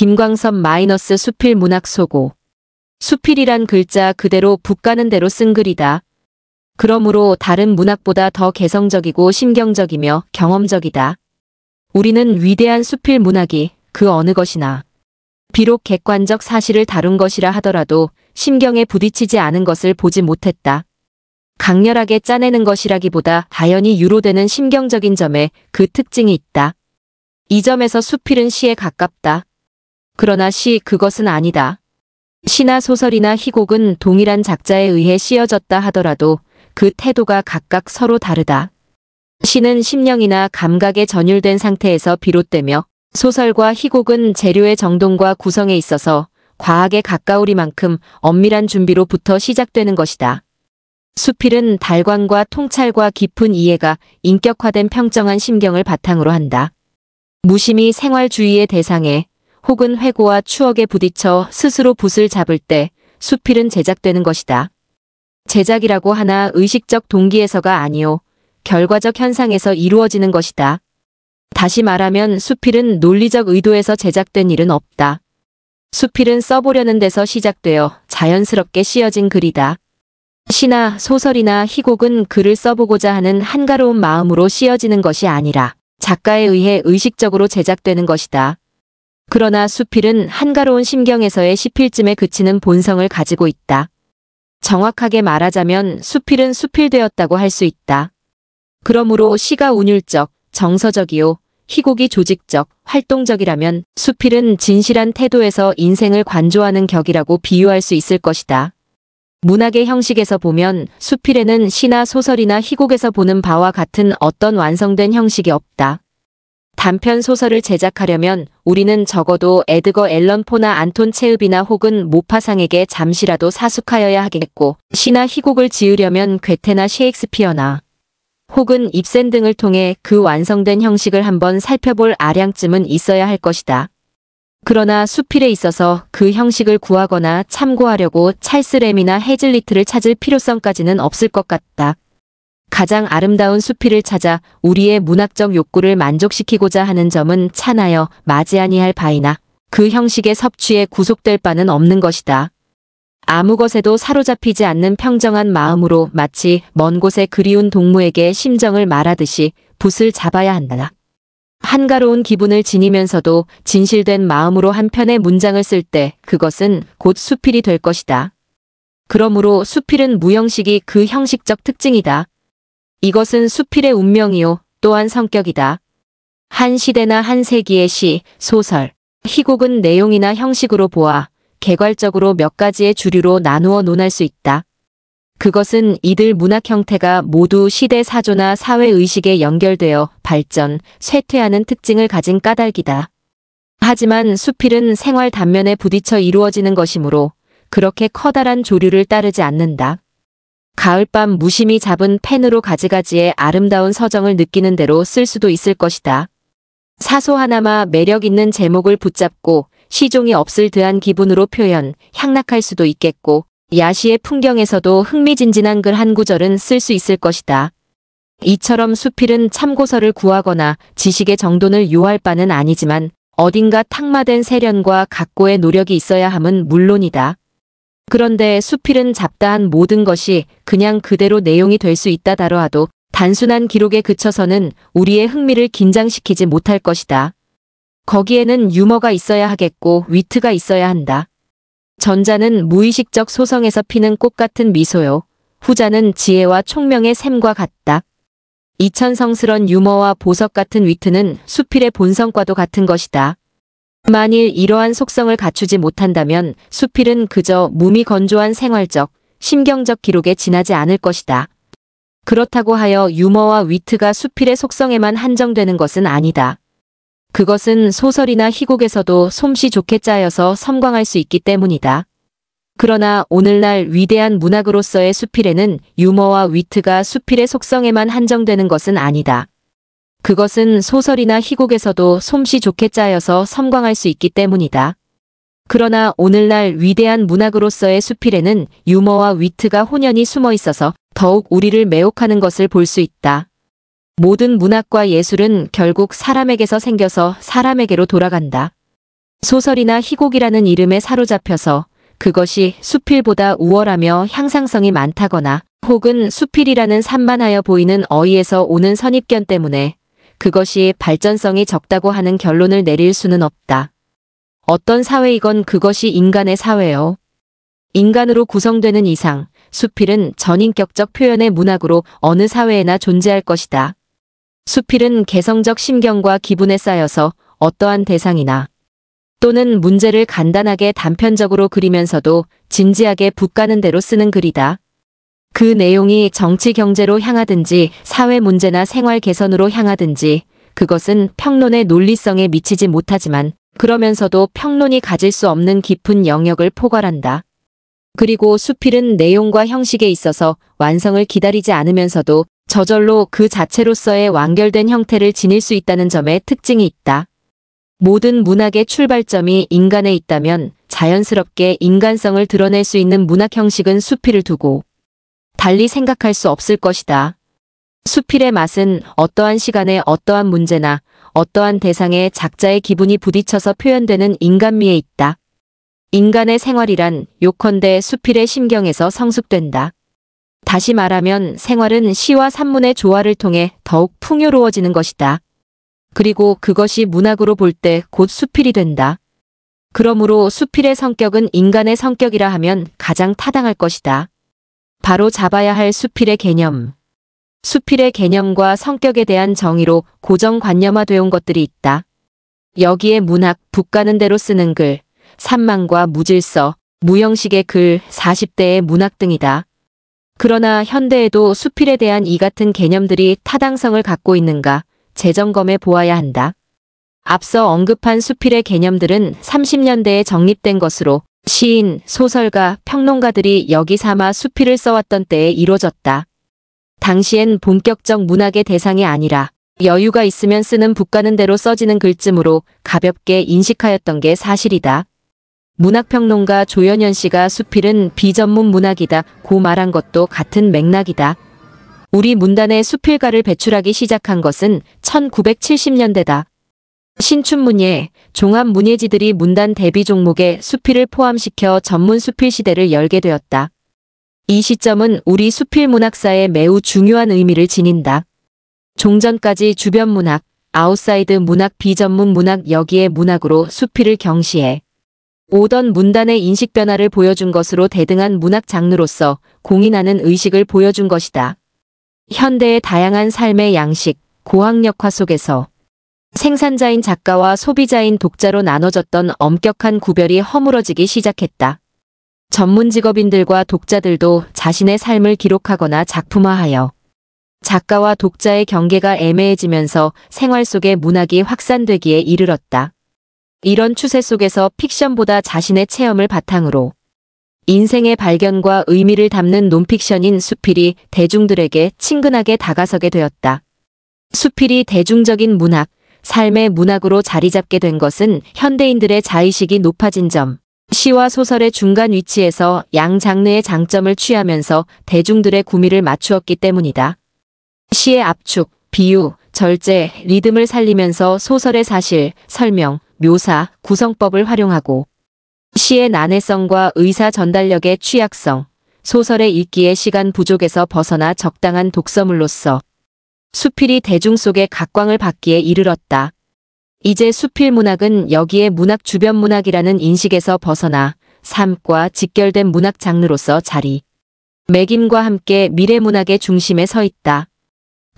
김광섭 - 수필 문학 소고. 수필이란 글자 그대로 북 가는 대로 쓴 글이다. 그러므로 다른 문학보다 더 개성적이고 심경적이며 경험적이다. 우리는 위대한 수필 문학이 그 어느 것이나 비록 객관적 사실을 다룬 것이라 하더라도 심경에 부딪히지 않은 것을 보지 못했다. 강렬하게 짜내는 것이라기보다 자연히 유로되는 심경적인 점에 그 특징이 있다. 이 점에서 수필은 시에 가깝다. 그러나 시 그것은 아니다. 시나 소설이나 희곡은 동일한 작자에 의해 씌어졌다 하더라도 그 태도가 각각 서로 다르다. 시는 심령이나 감각에 전율된 상태에서 비롯되며 소설과 희곡은 재료의 정돈과 구성에 있어서 과학에 가까우리만큼 엄밀한 준비로부터 시작되는 것이다. 수필은 달관과 통찰과 깊은 이해가 인격화된 평정한 심경을 바탕으로 한다. 무심히 생활주의의 대상에 혹은 회고와 추억에 부딪혀 스스로 붓을 잡을 때 수필은 제작되는 것이다. 제작이라고 하나 의식적 동기에서가 아니요 결과적 현상에서 이루어지는 것이다. 다시 말하면 수필은 논리적 의도에서 제작된 일은 없다. 수필은 써보려는 데서 시작되어 자연스럽게 씌어진 글이다. 시나 소설이나 희곡은 글을 써보고자 하는 한가로운 마음으로 씌어지는 것이 아니라 작가에 의해 의식적으로 제작되는 것이다. 그러나 수필은 한가로운 심경에서의 시필쯤에 그치는 본성을 가지고 있다. 정확하게 말하자면 수필은 수필되었다고 할 수 있다. 그러므로 시가 운율적, 정서적이요, 희곡이 조직적, 활동적이라면 수필은 진실한 태도에서 인생을 관조하는 격이라고 비유할 수 있을 것이다. 문학의 형식에서 보면 수필에는 시나 소설이나 희곡에서 보는 바와 같은 어떤 완성된 형식이 없다. 단편 소설을 제작하려면 우리는 적어도 에드거 앨런 포나 안톤 체흡이나 혹은 모파상에게 잠시라도 사숙하여야 하겠고, 시나 희곡을 지으려면 괴테나 셰익스피어나 혹은 입센 등을 통해 그 완성된 형식을 한번 살펴볼 아량쯤은 있어야 할 것이다. 그러나 수필에 있어서 그 형식을 구하거나 참고하려고 찰스 램이나 해즐리트를 찾을 필요성까지는 없을 것 같다. 가장 아름다운 수필을 찾아 우리의 문학적 욕구를 만족시키고자 하는 점은 차나여 맞이 아니할 바이나 그 형식의 섭취에 구속될 바는 없는 것이다. 아무 것에도 사로잡히지 않는 평정한 마음으로 마치 먼 곳에 그리운 동무에게 심정을 말하듯이 붓을 잡아야 한다. 한가로운 기분을 지니면서도 진실된 마음으로 한 편의 문장을 쓸 때 그것은 곧 수필이 될 것이다. 그러므로 수필은 무형식이 그 형식적 특징이다. 이것은 수필의 운명이요 또한 성격이다. 한 시대나 한 세기의 시, 소설, 희곡은 내용이나 형식으로 보아 개괄적으로 몇 가지의 주류로 나누어 논할 수 있다. 그것은 이들 문학 형태가 모두 시대 사조나 사회의식에 연결되어 발전, 쇠퇴하는 특징을 가진 까닭이다. 하지만 수필은 생활 단면에 부딪혀 이루어지는 것이므로 그렇게 커다란 조류를 따르지 않는다. 가을밤 무심히 잡은 펜으로 가지가지의 아름다운 서정을 느끼는 대로 쓸 수도 있을 것이다. 사소하나마 매력 있는 제목을 붙잡고 시종이 없을 듯한 기분으로 표현, 향락할 수도 있겠고 야시의 풍경에서도 흥미진진한 글 한 구절은 쓸 수 있을 것이다. 이처럼 수필은 참고서를 구하거나 지식의 정돈을 요할 바는 아니지만 어딘가 탁마된 세련과 각고의 노력이 있어야 함은 물론이다. 그런데 수필은 잡다한 모든 것이 그냥 그대로 내용이 될 수 있다더라 하도 단순한 기록에 그쳐서는 우리의 흥미를 긴장시키지 못할 것이다. 거기에는 유머가 있어야 하겠고 위트가 있어야 한다. 전자는 무의식적 소성에서 피는 꽃 같은 미소요. 후자는 지혜와 총명의 샘과 같다. 이천성스런 유머와 보석 같은 위트는 수필의 본성과도 같은 것이다. 만일 이러한 속성을 갖추지 못한다면 수필은 그저 몸이 건조한 생활적, 심경적 기록에 지나지 않을 것이다. 그렇다고 하여 유머와 위트가 수필의 속성에만 한정되는 것은 아니다. 그것은 소설이나 희곡에서도 솜씨 좋게 짜여서 섬광할 수 있기 때문이다. 그러나 오늘날 위대한 문학으로서의 수필에는 유머와 위트가 수필의 속성에만 한정되는 것은 아니다. 그것은 소설이나 희곡에서도 솜씨 좋게 짜여서 섬광할 수 있기 때문이다. 그러나 오늘날 위대한 문학으로서의 수필에는 유머와 위트가 혼연히 숨어 있어서 더욱 우리를 매혹하는 것을 볼 수 있다. 모든 문학과 예술은 결국 사람에게서 생겨서 사람에게로 돌아간다. 소설이나 희곡이라는 이름에 사로잡혀서 그것이 수필보다 우월하며 향상성이 많다거나 혹은 수필이라는 산만하여 보이는 어휘에서 오는 선입견 때문에 그것이 발전성이 적다고 하는 결론을 내릴 수는 없다. 어떤 사회이건 그것이 인간의 사회요. 인간으로 구성되는 이상 수필은 전인격적 표현의 문학으로 어느 사회에나 존재할 것이다. 수필은 개성적 심경과 기분에 쌓여서 어떠한 대상이나 또는 문제를 간단하게 단편적으로 그리면서도 진지하게 붓가는 대로 쓰는 글이다. 그 내용이 정치 경제로 향하든지 사회 문제나 생활 개선으로 향하든지 그것은 평론의 논리성에 미치지 못하지만 그러면서도 평론이 가질 수 없는 깊은 영역을 포괄한다. 그리고 수필은 내용과 형식에 있어서 완성을 기다리지 않으면서도 저절로 그 자체로서의 완결된 형태를 지닐 수 있다는 점에 특징이 있다. 모든 문학의 출발점이 인간에 있다면 자연스럽게 인간성을 드러낼 수 있는 문학 형식은 수필을 두고 달리 생각할 수 없을 것이다. 수필의 맛은 어떠한 시간에 어떠한 문제나 어떠한 대상에 작자의 기분이 부딪혀서 표현되는 인간미에 있다. 인간의 생활이란 요컨대 수필의 심경에서 성숙된다. 다시 말하면 생활은 시와 산문의 조화를 통해 더욱 풍요로워지는 것이다. 그리고 그것이 문학으로 볼 때 곧 수필이 된다. 그러므로 수필의 성격은 인간의 성격이라 하면 가장 타당할 것이다. 바로 잡아야 할 수필의 개념. 수필의 개념과 성격에 대한 정의로 고정관념화되어 온 것들이 있다. 여기에 문학, 붓가는 대로 쓰는 글, 산만과 무질서, 무형식의 글, 40대의 문학 등이다. 그러나 현대에도 수필에 대한 이 같은 개념들이 타당성을 갖고 있는가 재점검해 보아야 한다. 앞서 언급한 수필의 개념들은 30년대에 정립된 것으로 시인, 소설가, 평론가들이 여기 삼아 수필을 써왔던 때에 이루어졌다. 당시엔 본격적 문학의 대상이 아니라 여유가 있으면 쓰는 붓가는 대로 써지는 글쯤으로 가볍게 인식하였던 게 사실이다. 문학평론가 조현현 씨가 수필은 비전문 문학이다 고 말한 것도 같은 맥락이다. 우리 문단의 수필가를 배출하기 시작한 것은 1970년대다. 신춘문예, 종합문예지들이 문단 대비 종목에 수필을 포함시켜 전문 수필 시대를 열게 되었다. 이 시점은 우리 수필 문학사에 매우 중요한 의미를 지닌다. 종전까지 주변 문학, 아웃사이드 문학, 비전문 문학 여기에 문학으로 수필을 경시해 오던 문단의 인식 변화를 보여준 것으로 대등한 문학 장르로서 공인하는 의식을 보여준 것이다. 현대의 다양한 삶의 양식, 고학력화 속에서 생산자인 작가와 소비자인 독자로 나눠졌던 엄격한 구별이 허물어지기 시작했다. 전문 직업인들과 독자들도 자신의 삶을 기록하거나 작품화하여 작가와 독자의 경계가 애매해지면서 생활 속의 문학이 확산되기에 이르렀다. 이런 추세 속에서 픽션보다 자신의 체험을 바탕으로 인생의 발견과 의미를 담는 논픽션인 수필이 대중들에게 친근하게 다가서게 되었다. 수필이 대중적인 문학, 삶의 문학으로 자리 잡게 된 것은 현대인들의 자의식이 높아진 점, 시와 소설의 중간 위치에서 양 장르의 장점을 취하면서 대중들의 구미를 맞추었기 때문이다. 시의 압축, 비유, 절제, 리듬을 살리면서 소설의 사실, 설명, 묘사, 구성법을 활용하고 시의 난해성과 의사 전달력의 취약성, 소설의 읽기의 시간 부족에서 벗어나 적당한 독서물로서 수필이 대중 속에 각광을 받기에 이르렀다. 이제 수필 문학은 여기에 문학 주변 문학이라는 인식에서 벗어나 삶과 직결된 문학 장르로서 자리 매김과 함께 미래 문학의 중심에 서 있다.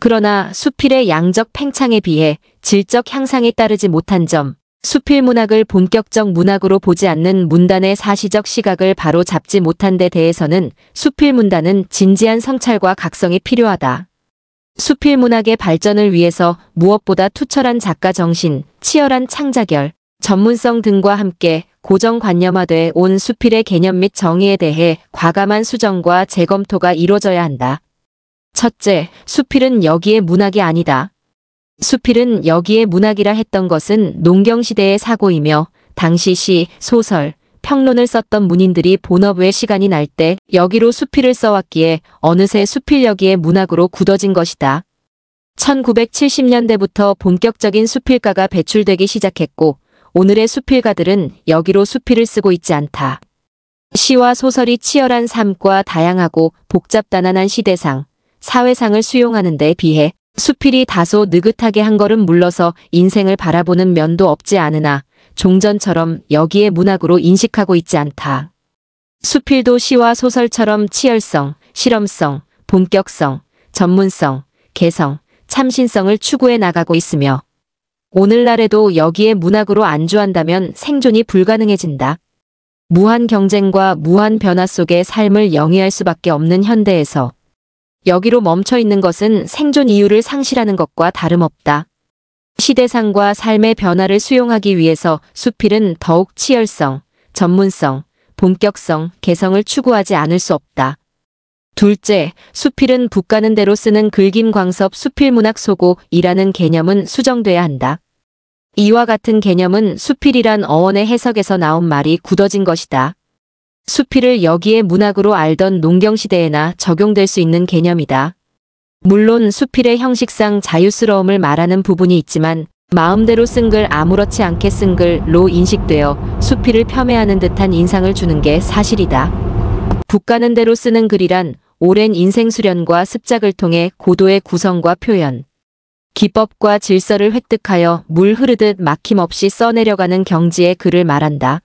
그러나 수필의 양적 팽창에 비해 질적 향상에 따르지 못한 점, 수필 문학을 본격적 문학으로 보지 않는 문단의 사시적 시각을 바로 잡지 못한 데 대해서는 수필 문단은 진지한 성찰과 각성이 필요하다. 수필 문학의 발전을 위해서 무엇보다 투철한 작가 정신, 치열한 창작열, 전문성 등과 함께 고정관념화돼 온 수필의 개념 및 정의에 대해 과감한 수정과 재검토가 이루어져야 한다. 첫째, 수필은 여기에 문학이 아니다. 수필은 여기에 문학이라 했던 것은 농경시대의 사고이며 당시 시, 소설, 평론을 썼던 문인들이 본업 외 시간이 날 때 여기로 수필을 써왔기에 어느새 수필 여기에 문학으로 굳어진 것이다. 1970년대부터 본격적인 수필가가 배출되기 시작했고 오늘의 수필가들은 여기로 수필을 쓰고 있지 않다. 시와 소설이 치열한 삶과 다양하고 복잡다난한 시대상, 사회상을 수용하는 데 비해 수필이 다소 느긋하게 한 걸음 물러서 인생을 바라보는 면도 없지 않으나 종전처럼 여기에 문학으로 인식하고 있지 않다. 수필도 시와 소설처럼 치열성, 실험성, 본격성, 전문성, 개성, 참신성을 추구해 나가고 있으며 오늘날에도 여기에 문학으로 안주한다면 생존이 불가능해진다. 무한 경쟁과 무한 변화 속에 삶을 영위할 수밖에 없는 현대에서 여기로 멈춰 있는 것은 생존 이유를 상실하는 것과 다름없다. 시대상과 삶의 변화를 수용하기 위해서 수필은 더욱 치열성, 전문성, 본격성, 개성을 추구하지 않을 수 없다. 둘째, 수필은 북가는 대로 쓰는 글김광섭 수필문학 소고이라는 개념은 수정돼야 한다. 이와 같은 개념은 수필이란 어원의 해석에서 나온 말이 굳어진 것이다. 수필을 여기에 문학으로 알던 농경시대에나 적용될 수 있는 개념이다. 물론 수필의 형식상 자유스러움을 말하는 부분이 있지만 마음대로 쓴 글 아무렇지 않게 쓴 글로 인식되어 수필을 폄훼하는 듯한 인상을 주는 게 사실이다. 북가는 대로 쓰는 글이란 오랜 인생 수련과 습작을 통해 고도의 구성과 표현, 기법과 질서를 획득하여 물 흐르듯 막힘없이 써내려가는 경지의 글을 말한다.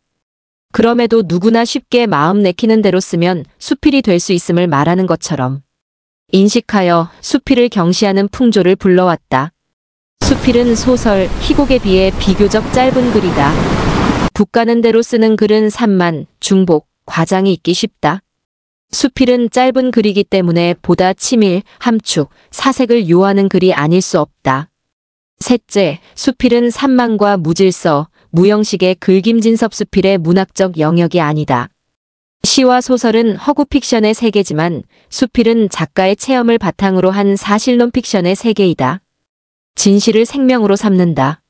그럼에도 누구나 쉽게 마음 내키는 대로 쓰면 수필이 될 수 있음을 말하는 것처럼 인식하여 수필을 경시하는 풍조를 불러왔다. 수필은 소설, 희곡에 비해 비교적 짧은 글이다. 북가는 대로 쓰는 글은 산만, 중복, 과장이 있기 쉽다. 수필은 짧은 글이기 때문에 보다 치밀, 함축, 사색을 요하는 글이 아닐 수 없다. 셋째, 수필은 산만과 무질서, 무형식의 글김진섭 수필의 문학적 영역이 아니다. 시와 소설은 허구 픽션의 세계지만 수필은 작가의 체험을 바탕으로 한 사실론 픽션의 세계이다. 진실을 생명으로 삼는다.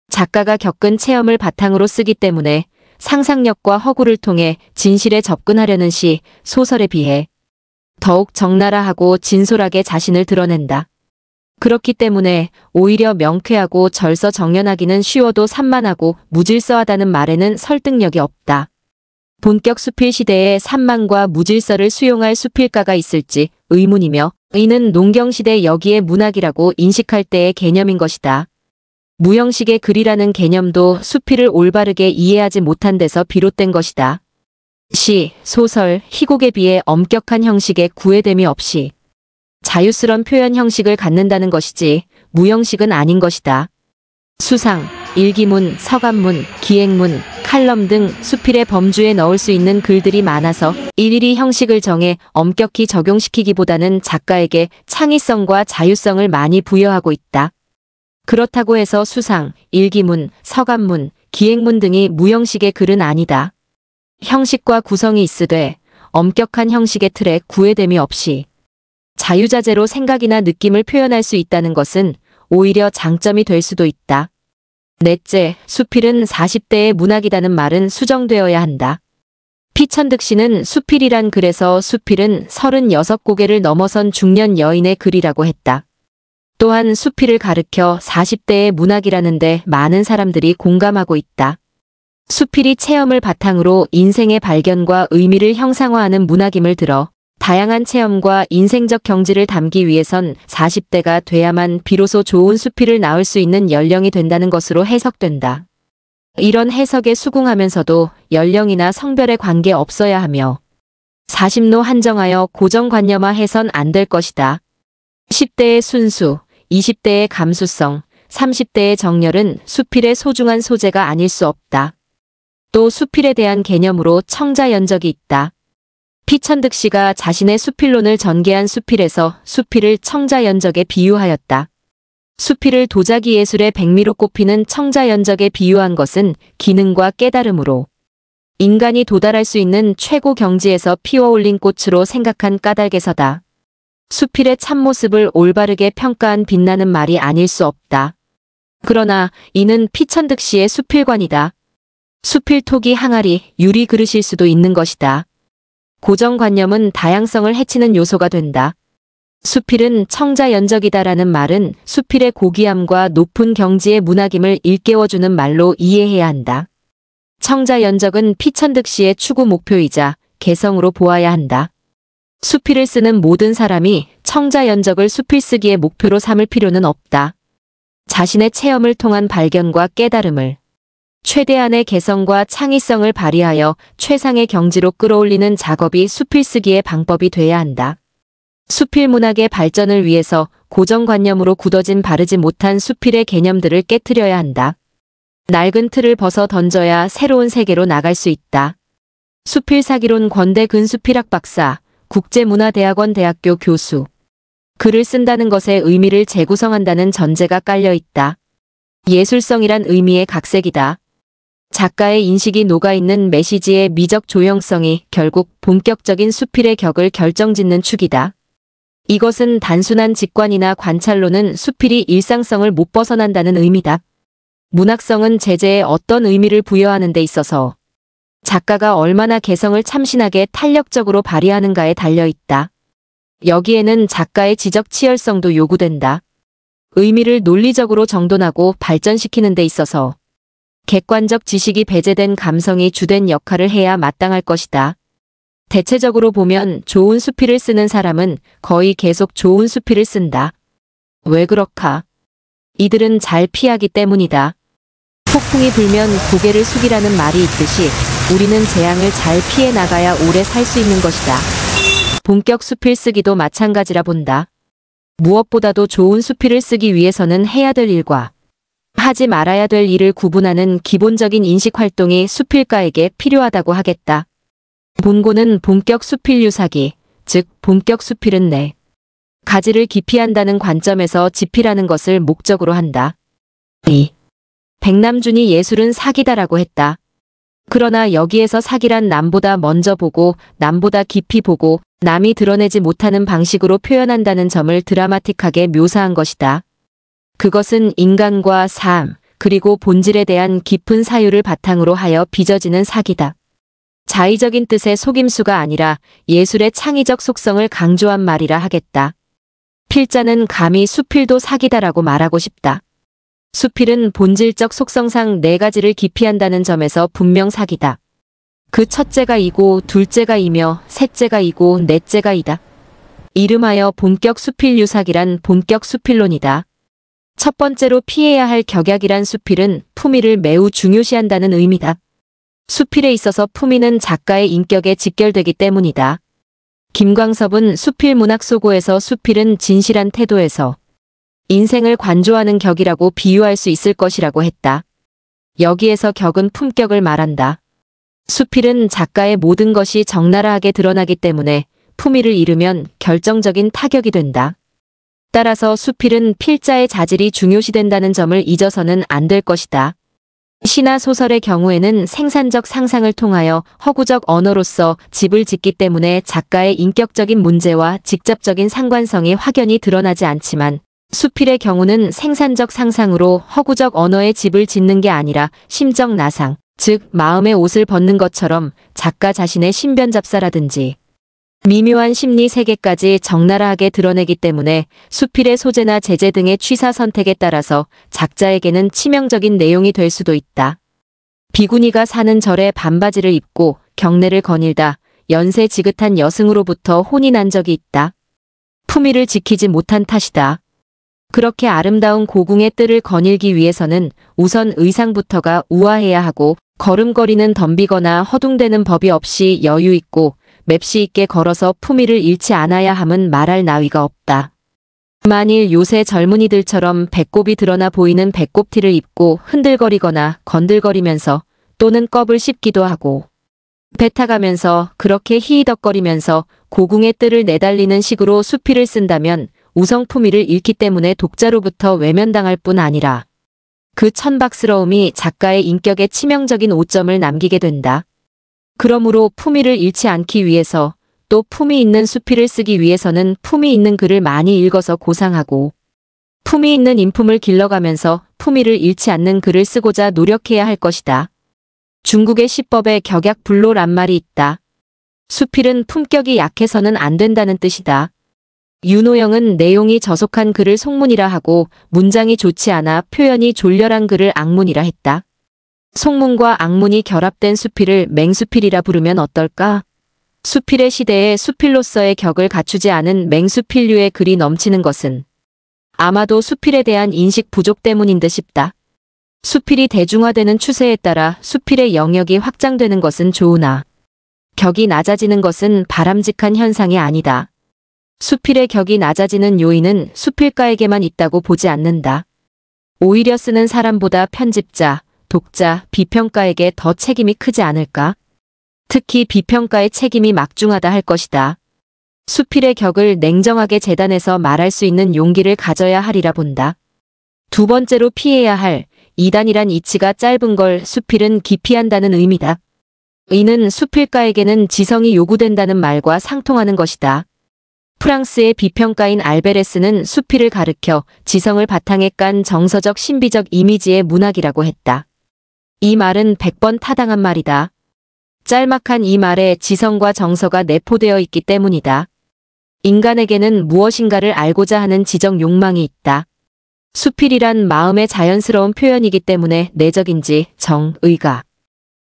작가가 겪은 체험을 바탕으로 쓰기 때문에 상상력과 허구를 통해 진실에 접근하려는 시, 소설에 비해 더욱 적나라하고 진솔하게 자신을 드러낸다. 그렇기 때문에 오히려 명쾌하고 절서정연하기는 쉬워도 산만하고 무질서하다는 말에는 설득력이 없다. 본격 수필 시대에 산만과 무질서를 수용할 수필가가 있을지 의문이며 이는 농경시대 여기에 문학이라고 인식할 때의 개념인 것이다. 무형식의 글이라는 개념도 수필을 올바르게 이해하지 못한 데서 비롯된 것이다. 시, 소설, 희곡에 비해 엄격한 형식의 구애됨이 없이 자유스런 표현 형식을 갖는다는 것이지 무형식은 아닌 것이다. 수상, 일기문, 서간문, 기행문, 칼럼 등 수필의 범주에 넣을 수 있는 글들이 많아서 일일이 형식을 정해 엄격히 적용시키기보다는 작가에게 창의성과 자유성을 많이 부여하고 있다. 그렇다고 해서 수상, 일기문, 서간문, 기행문 등이 무형식의 글은 아니다. 형식과 구성이 있으되 엄격한 형식의 틀에 구애됨이 없이 자유자재로 생각이나 느낌을 표현할 수 있다는 것은 오히려 장점이 될 수도 있다. 넷째, 수필은 40대의 문학이라는 말은 수정되어야 한다. 피천득 씨는 수필이란 글에서 수필은 36고개를 넘어선 중년 여인의 글이라고 했다. 또한 수필을 가르켜 40대의 문학이라는데 많은 사람들이 공감하고 있다. 수필이 체험을 바탕으로 인생의 발견과 의미를 형상화하는 문학임을 들어 다양한 체험과 인생적 경지를 담기 위해선 40대가 돼야만 비로소 좋은 수필을 나올 수 있는 연령이 된다는 것으로 해석된다. 이런 해석에 수긍하면서도 연령이나 성별에 관계 없어야 하며 40로 한정하여 고정관념화해선 안 될 것이다. 10대의 순수, 20대의 감수성, 30대의 정열은 수필의 소중한 소재가 아닐 수 없다. 또 수필에 대한 개념으로 청자연적이 있다. 피천득 씨가 자신의 수필론을 전개한 수필에서 수필을 청자연적에 비유하였다. 수필을 도자기 예술의 백미로 꼽히는 청자연적에 비유한 것은 기능과 깨달음으로 인간이 도달할 수 있는 최고 경지에서 피어올린 꽃으로 생각한 까닭에서다. 수필의 참모습을 올바르게 평가한 빛나는 말이 아닐 수 없다. 그러나 이는 피천득 씨의 수필관이다. 수필톡이 항아리, 유리 그릇일 수도 있는 것이다. 고정관념은 다양성을 해치는 요소가 된다. 수필은 청자연적이다라는 말은 수필의 고귀함과 높은 경지의 문학임을 일깨워주는 말로 이해해야 한다. 청자연적은 피천득시의 추구 목표이자 개성으로 보아야 한다. 수필을 쓰는 모든 사람이 청자연적을 수필 쓰기의 목표로 삼을 필요는 없다. 자신의 체험을 통한 발견과 깨달음을 최대한의 개성과 창의성을 발휘하여 최상의 경지로 끌어올리는 작업이 수필 쓰기의 방법이 돼야 한다. 수필 문학의 발전을 위해서 고정관념으로 굳어진 바르지 못한 수필의 개념들을 깨트려야 한다. 낡은 틀을 벗어 던져야 새로운 세계로 나갈 수 있다. 수필사기론 권대 근수필학 박사, 국제문화대학원 대학교 교수. 글을 쓴다는 것의 의미를 재구성한다는 전제가 깔려 있다. 예술성이란 의미의 각색이다. 작가의 인식이 녹아있는 메시지의 미적 조형성이 결국 본격적인 수필의 격을 결정짓는 축이다. 이것은 단순한 직관이나 관찰로는 수필이 일상성을 못 벗어난다는 의미다. 문학성은 제재에 어떤 의미를 부여하는 데 있어서 작가가 얼마나 개성을 참신하게 탄력적으로 발휘하는가에 달려있다. 여기에는 작가의 지적 치열성도 요구된다. 의미를 논리적으로 정돈하고 발전시키는 데 있어서 객관적 지식이 배제된 감성이 주된 역할을 해야 마땅할 것이다. 대체적으로 보면 좋은 수필을 쓰는 사람은 거의 계속 좋은 수필을 쓴다. 왜 그렇까? 이들은 잘 피하기 때문이다. 폭풍이 불면 고개를 숙이라는 말이 있듯이 우리는 재앙을 잘 피해 나가야 오래 살 수 있는 것이다. 본격 수필 쓰기도 마찬가지라 본다. 무엇보다도 좋은 수필을 쓰기 위해서는 해야 될 일과 하지 말아야 될 일을 구분하는 기본적인 인식 활동이 수필가에게 필요하다고 하겠다. 본고는 본격 수필 유사기, 즉 본격 수필은 내 가지를 기피한다는 관점에서 지필하는 것을 목적으로 한다. 백남준이 예술은 사기다라고 했다. 그러나 여기에서 사기란 남보다 먼저 보고 남보다 깊이 보고 남이 드러내지 못하는 방식으로 표현한다는 점을 드라마틱하게 묘사한 것이다. 그것은 인간과 삶, 그리고 본질에 대한 깊은 사유를 바탕으로 하여 빚어지는 사기다. 자의적인 뜻의 속임수가 아니라 예술의 창의적 속성을 강조한 말이라 하겠다. 필자는 감히 수필도 사기다라고 말하고 싶다. 수필은 본질적 속성상 네 가지를 기피한다는 점에서 분명 사기다. 그 첫째가 이고 둘째가 이며 셋째가 이고 넷째가 이다. 이름하여 본격 수필 유사기란 본격 수필론이다. 첫 번째로 피해야 할 격약이란 수필은 품위를 매우 중요시한다는 의미다. 수필에 있어서 품위는 작가의 인격에 직결되기 때문이다. 김광섭은 수필문학 소고에서 수필은 진실한 태도에서 인생을 관조하는 격이라고 비유할 수 있을 것이라고 했다. 여기에서 격은 품격을 말한다. 수필은 작가의 모든 것이 적나라하게 드러나기 때문에 품위를 잃으면 결정적인 타격이 된다. 따라서 수필은 필자의 자질이 중요시된다는 점을 잊어서는 안 될 것이다. 시나 소설의 경우에는 생산적 상상을 통하여 허구적 언어로서 집을 짓기 때문에 작가의 인격적인 문제와 직접적인 상관성이 확연히 드러나지 않지만 수필의 경우는 생산적 상상으로 허구적 언어의 집을 짓는 게 아니라 심적 나상, 즉 마음의 옷을 벗는 것처럼 작가 자신의 신변잡사라든지 미묘한 심리 세계까지 적나라하게 드러내기 때문에 수필의 소재나 제재 등의 취사 선택에 따라서 작자에게는 치명적인 내용이 될 수도 있다. 비구니가 사는 절에 반바지를 입고 경례를 거닐다 연세 지긋한 여승으로부터 혼이 난 적이 있다. 품위를 지키지 못한 탓이다. 그렇게 아름다운 고궁의 뜰을 거닐기 위해서는 우선 의상부터가 우아해야 하고 걸음걸이는 덤비거나 허둥대는 법이 없이 여유 있고 맵시 있게 걸어서 품위를 잃지 않아야 함은 말할 나위가 없다. 만일 요새 젊은이들처럼 배꼽이 드러나 보이는 배꼽티를 입고 흔들거리거나 건들거리면서 또는 껍을 씹기도 하고 배 타가면서 그렇게 히히덕거리면서 고궁의 뜰을 내달리는 식으로 수필을 쓴다면 우성 품위를 잃기 때문에 독자로부터 외면당할 뿐 아니라 그 천박스러움이 작가의 인격에 치명적인 오점을 남기게 된다. 그러므로 품위를 잃지 않기 위해서 또 품위 있는 수필을 쓰기 위해서는 품위 있는 글을 많이 읽어서 고상하고 품위 있는 인품을 길러가면서 품위를 잃지 않는 글을 쓰고자 노력해야 할 것이다. 중국의 시법에 격약불로란 말이 있다. 수필은 품격이 약해서는 안 된다는 뜻이다. 윤호영은 내용이 저속한 글을 속문이라 하고 문장이 좋지 않아 표현이 졸렬한 글을 악문이라 했다. 속문과 악문이 결합된 수필을 맹수필이라 부르면 어떨까? 수필의 시대에 수필로서의 격을 갖추지 않은 맹수필류의 글이 넘치는 것은 아마도 수필에 대한 인식 부족 때문인 듯 싶다. 수필이 대중화되는 추세에 따라 수필의 영역이 확장되는 것은 좋으나 격이 낮아지는 것은 바람직한 현상이 아니다. 수필의 격이 낮아지는 요인은 수필가에게만 있다고 보지 않는다. 오히려 쓰는 사람보다 편집자, 독자, 비평가에게 더 책임이 크지 않을까? 특히 비평가의 책임이 막중하다 할 것이다. 수필의 격을 냉정하게 재단해서 말할 수 있는 용기를 가져야 하리라 본다. 두 번째로 피해야 할 이단이란 이치가 짧은 걸 수필은 기피한다는 의미다. 이는 수필가에게는 지성이 요구된다는 말과 상통하는 것이다. 프랑스의 비평가인 알베레스는 수필을 가르켜 지성을 바탕에 깐 정서적 신비적 이미지의 문학이라고 했다. 이 말은 100번 타당한 말이다. 짤막한 이 말에 지성과 정서가 내포되어 있기 때문이다. 인간에게는 무엇인가를 알고자 하는 지적 욕망이 있다. 수필이란 마음의 자연스러운 표현이기 때문에 내적인지 정, 의가,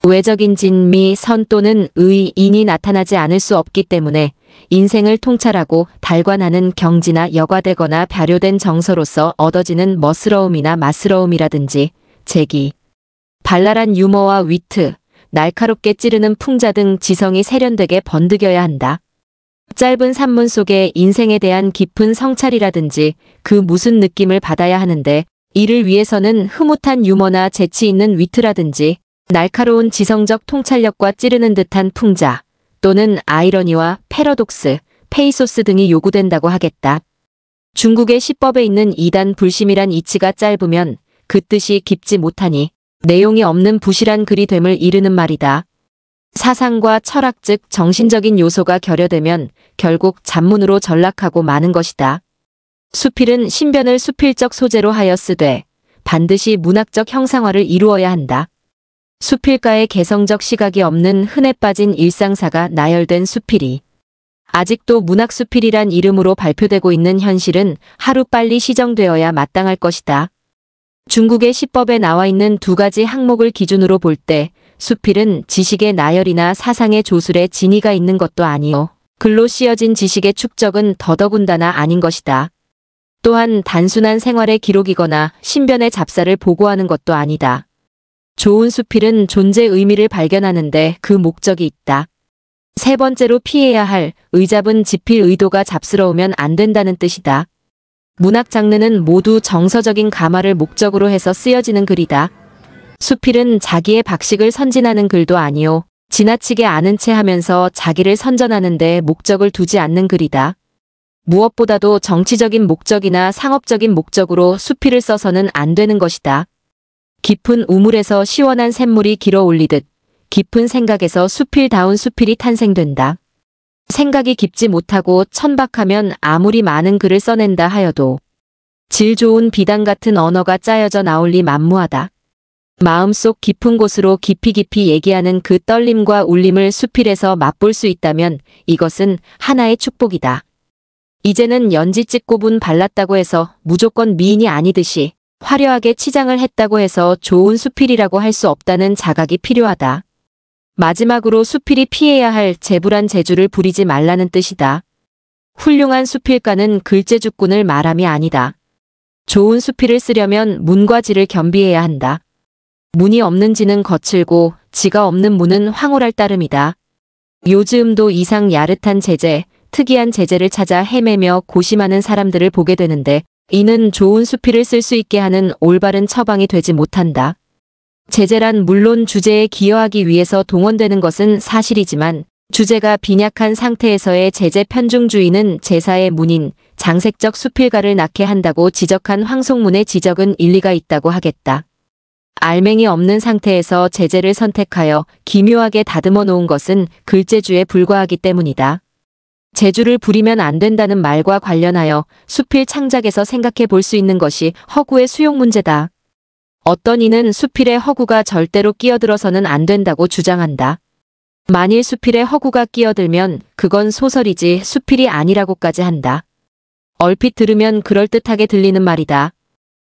외적인 진, 미, 선 또는 의, 인이 나타나지 않을 수 없기 때문에 인생을 통찰하고 달관하는 경지나 여과되거나 발효된 정서로서 얻어지는 멋스러움이나 맛스러움이라든지 재기, 발랄한 유머와 위트, 날카롭게 찌르는 풍자 등 지성이 세련되게 번득여야 한다. 짧은 산문 속에 인생에 대한 깊은 성찰이라든지 그 무슨 느낌을 받아야 하는데 이를 위해서는 흐뭇한 유머나 재치 있는 위트라든지 날카로운 지성적 통찰력과 찌르는 듯한 풍자 또는 아이러니와 패러독스, 페이소스 등이 요구된다고 하겠다. 중국의 시법에 있는 이단 불심이란 이치가 짧으면 그 뜻이 깊지 못하니 내용이 없는 부실한 글이 됨을 이르는 말이다. 사상과 철학 즉 정신적인 요소가 결여되면 결국 잡문으로 전락하고 마는 것이다. 수필은 신변을 수필적 소재로 하여 쓰되 반드시 문학적 형상화를 이루어야 한다. 수필가의 개성적 시각이 없는 흔해 빠진 일상사가 나열된 수필이 아직도 문학수필이란 이름으로 발표되고 있는 현실은 하루빨리 시정되어야 마땅할 것이다. 중국의 시법에 나와 있는 두 가지 항목을 기준으로 볼 때 수필은 지식의 나열이나 사상의 조술에 진위가 있는 것도 아니요. 글로 씌어진 지식의 축적은 더더군다나 아닌 것이다. 또한 단순한 생활의 기록이거나 신변의 잡사를 보고하는 것도 아니다. 좋은 수필은 존재 의미를 발견하는데 그 목적이 있다. 세 번째로 피해야 할 의잡은 지필 의도가 잡스러우면 안 된다는 뜻이다. 문학 장르는 모두 정서적인 감화를 목적으로 해서 쓰여지는 글이다. 수필은 자기의 박식을 선진하는 글도 아니요. 지나치게 아는 체 하면서 자기를 선전하는 데 목적을 두지 않는 글이다. 무엇보다도 정치적인 목적이나 상업적인 목적으로 수필을 써서는 안 되는 것이다. 깊은 우물에서 시원한 샘물이 길어 올리듯 깊은 생각에서 수필다운 수필이 탄생된다. 생각이 깊지 못하고 천박하면 아무리 많은 글을 써낸다 하여도 질 좋은 비단 같은 언어가 짜여져 나올 리 만무하다. 마음속 깊은 곳으로 깊이 얘기하는 그 떨림과 울림을 수필에서 맛볼 수 있다면 이것은 하나의 축복이다. 이제는 연지 찍고 분 발랐다고 해서 무조건 미인이 아니듯이 화려하게 치장을 했다고 해서 좋은 수필이라고 할 수 없다는 자각이 필요하다. 마지막으로 수필이 피해야 할 재불한 재주를 부리지 말라는 뜻이다. 훌륭한 수필가는 글재주꾼을 말함이 아니다. 좋은 수필을 쓰려면 문과 지를 겸비해야 한다. 문이 없는 지는 거칠고 지가 없는 문은 황홀할 따름이다. 요즘도 이상 야릇한 재재, 특이한 재재를 찾아 헤매며 고심하는 사람들을 보게 되는데 이는 좋은 수필을 쓸 수 있게 하는 올바른 처방이 되지 못한다. 재재란 물론 주제에 기여하기 위해서 동원되는 것은 사실이지만 주제가 빈약한 상태에서의 재재 편중주의는 제사의 문인, 장색적 수필가를 낳게 한다고 지적한 황송문의 지적은 일리가 있다고 하겠다. 알맹이 없는 상태에서 재재를 선택하여 기묘하게 다듬어 놓은 것은 글재주에 불과하기 때문이다. 재주를 부리면 안 된다는 말과 관련하여 수필 창작에서 생각해 볼 수 있는 것이 허구의 수용 문제다. 어떤 이는 수필에 허구가 절대로 끼어들어서는 안 된다고 주장한다. 만일 수필에 허구가 끼어들면 그건 소설이지 수필이 아니라고까지 한다. 얼핏 들으면 그럴듯하게 들리는 말이다.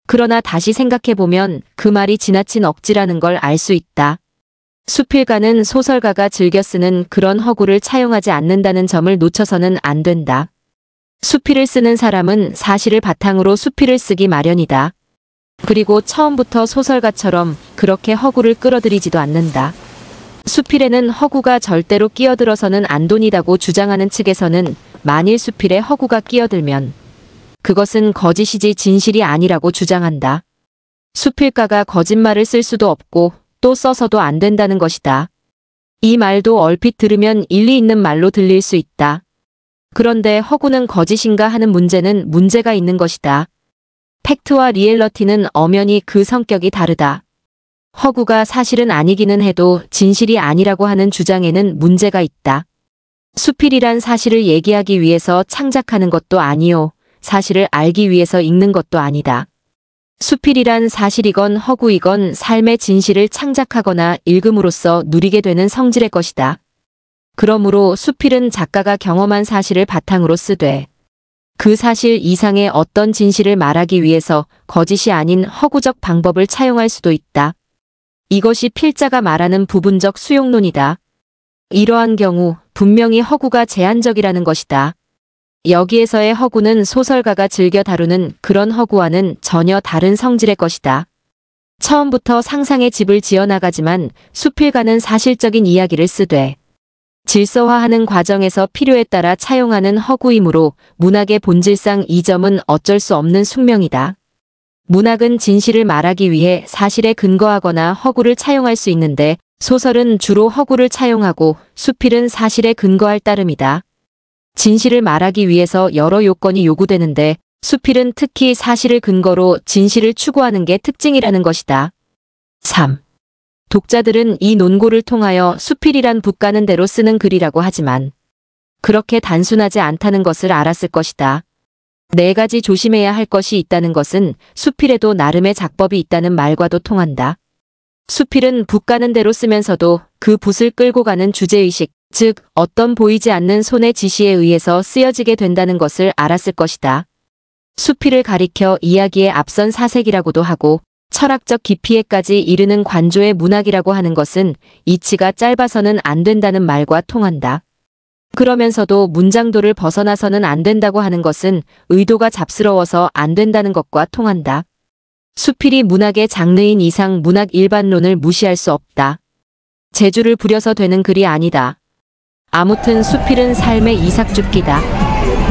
그러나 다시 생각해보면 그 말이 지나친 억지라는 걸 알 수 있다. 수필가는 소설가가 즐겨 쓰는 그런 허구를 차용하지 않는다는 점을 놓쳐서는 안 된다. 수필을 쓰는 사람은 사실을 바탕으로 수필을 쓰기 마련이다. 그리고 처음부터 소설가처럼 그렇게 허구를 끌어들이지도 않는다. 수필에는 허구가 절대로 끼어들어서는 안 돈이다고 주장하는 측에서는 만일 수필에 허구가 끼어들면 그것은 거짓이지 진실이 아니라고 주장한다. 수필가가 거짓말을 쓸 수도 없고 또 써서도 안 된다는 것이다. 이 말도 얼핏 들으면 일리 있는 말로 들릴 수 있다. 그런데 허구는 거짓인가 하는 문제는 문제가 있는 것이다. 팩트와 리얼러티는 엄연히 그 성격이 다르다. 허구가 사실은 아니기는 해도 진실이 아니라고 하는 주장에는 문제가 있다. 수필이란 사실을 얘기하기 위해서 창작하는 것도 아니요. 사실을 알기 위해서 읽는 것도 아니다. 수필이란 사실이건 허구이건 삶의 진실을 창작하거나 읽음으로써 누리게 되는 성질의 것이다. 그러므로 수필은 작가가 경험한 사실을 바탕으로 쓰되 그 사실 이상의 어떤 진실을 말하기 위해서 거짓이 아닌 허구적 방법을 차용할 수도 있다. 이것이 필자가 말하는 부분적 수용론이다. 이러한 경우 분명히 허구가 제한적이라는 것이다. 여기에서의 허구는 소설가가 즐겨 다루는 그런 허구와는 전혀 다른 성질의 것이다. 처음부터 상상의 집을 지어나가지만 수필가는 사실적인 이야기를 쓰되 질서화하는 과정에서 필요에 따라 차용하는 허구이므로 문학의 본질상 이 점은 어쩔 수 없는 숙명이다. 문학은 진실을 말하기 위해 사실에 근거하거나 허구를 차용할 수 있는데 소설은 주로 허구를 차용하고 수필은 사실에 근거할 따름이다. 진실을 말하기 위해서 여러 요건이 요구되는데 수필은 특히 사실을 근거로 진실을 추구하는 게 특징이라는 것이다. 3. 독자들은 이 논고를 통하여 수필이란 붓가는 대로 쓰는 글이라고 하지만 그렇게 단순하지 않다는 것을 알았을 것이다. 4가지 조심해야 할 것이 있다는 것은 수필에도 나름의 작법이 있다는 말과도 통한다. 수필은 붓가는 대로 쓰면서도 그 붓을 끌고 가는 주제의식, 즉 어떤 보이지 않는 손의 지시에 의해서 쓰여지게 된다는 것을 알았을 것이다. 수필을 가리켜 이야기의 앞선 사색이라고도 하고 철학적 깊이에까지 이르는 관조의 문학이라고 하는 것은 이치가 짧아서는 안 된다는 말과 통한다. 그러면서도 문장도를 벗어나서는 안 된다고 하는 것은 의도가 잡스러워서 안 된다는 것과 통한다. 수필이 문학의 장르인 이상 문학 일반론을 무시할 수 없다. 재주를 부려서 되는 글이 아니다. 아무튼 수필은 삶의 이삭줍기다.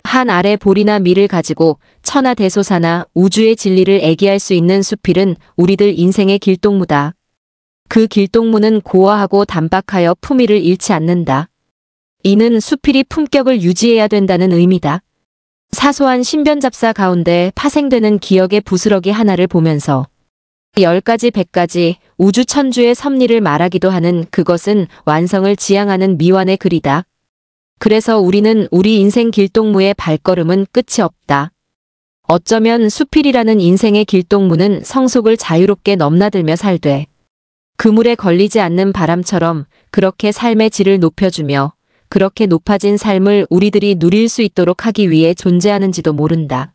한 알의 볼이나 밀을 가지고 천하대소사나 우주의 진리를 애기할 수 있는 수필은 우리들 인생의 길동무다. 그 길동무는 고와하고 단박하여 품위를 잃지 않는다. 이는 수필이 품격을 유지해야 된다는 의미다. 사소한 신변잡사 가운데 파생되는 기억의 부스러기 하나를 보면서 10가지 100가지 우주천주의 섭리를 말하기도 하는 그것은 완성을 지향하는 미완의 글이다. 그래서 우리는 우리 인생 길동무의 발걸음은 끝이 없다. 어쩌면 수필이라는 인생의 길동무는 성속을 자유롭게 넘나들며 살되 그물에 걸리지 않는 바람처럼 그렇게 삶의 질을 높여주며 그렇게 높아진 삶을 우리들이 누릴 수 있도록 하기 위해 존재하는지도 모른다.